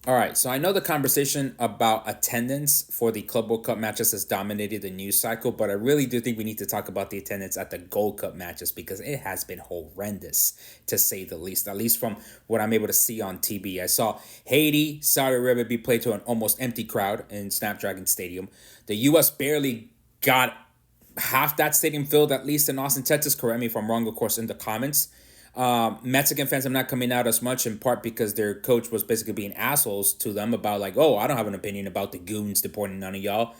All right, so I know the conversation about attendance for the Club World Cup matches has dominated the news cycle, but I really do think we need to talk about the attendance at the Gold Cup matches because it has been horrendous to say the least, at least from what I'm able to see on TV. I saw Haiti, Saudi Arabia be played to an almost empty crowd in Snapdragon Stadium. The U.S. barely got half that stadium filled, at least in Austin, Texas. Correct me if I'm wrong, of course, in the comments. Mexican fans have not coming out as much, in part because their coach was basically being assholes to them about like, oh, I don't have an opinion about the goons deporting none of y'all.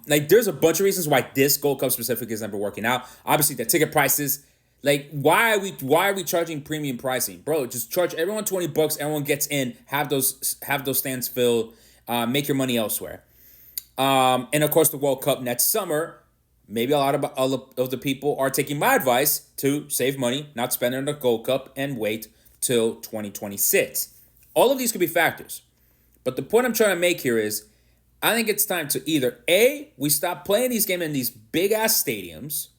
Like, there's a bunch of reasons why this Gold Cup specifically is never working out. Obviously, the ticket prices. Like, why are we charging premium pricing, bro? Just charge everyone $20. Everyone gets in. Have those stands filled. Make your money elsewhere. And of course, the World Cup next summer. Maybe a lot of the people are taking my advice to save money, not spend it on the Gold Cup, and wait till 2026. All of these could be factors. But the point I'm trying to make here is I think it's time to either A, we stop playing these games in these big ass stadiums,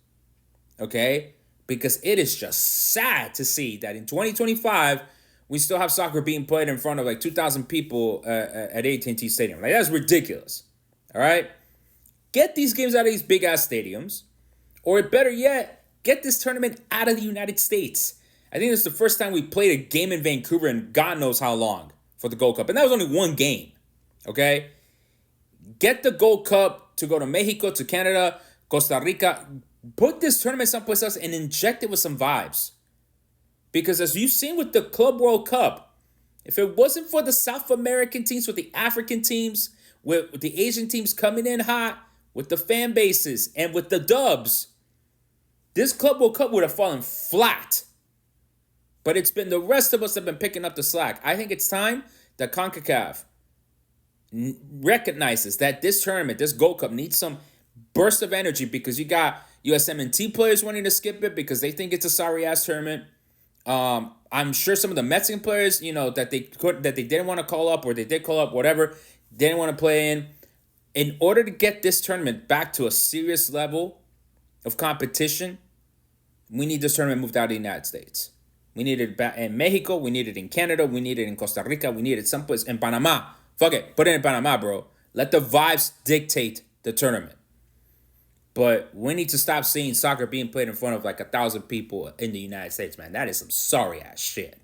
okay? Because it is just sad to see that in 2025, we still have soccer being played in front of like 2,000 people at AT&T Stadium. Like, that's ridiculous, all right? Get these games out of these big ass stadiums, or better yet, get this tournament out of the United States. I think this is the first time we played a game in Vancouver in God knows how long for the Gold Cup, and that was only one game. Okay, get the Gold Cup to go to Mexico, to Canada, Costa Rica. Put this tournament someplace else and inject it with some vibes. Because as you've seen with the Club World Cup, if it wasn't for the South American teams, with the African teams, with the Asian teams coming in hot, with the fan bases, and with the dubs, this Club World Cup would have fallen flat. But it's been the rest of us that have been picking up the slack. I think it's time that CONCACAF recognizes that this tournament, this Gold Cup, needs some burst of energy because you got USMNT players wanting to skip it because they think it's a sorry ass tournament. I'm sure some of the Mexican players, that they didn't want to call up, or they did call up, whatever, didn't want to play in. In order to get this tournament back to a serious level of competition, we need this tournament moved out of the United States. We need it back in Mexico. We need it in Canada. We need it in Costa Rica. We need it someplace in Panama. Fuck it. Put it in Panama, bro. Let the vibes dictate the tournament. But we need to stop seeing soccer being played in front of like 1,000 people in the United States, man. That is some sorry ass shit.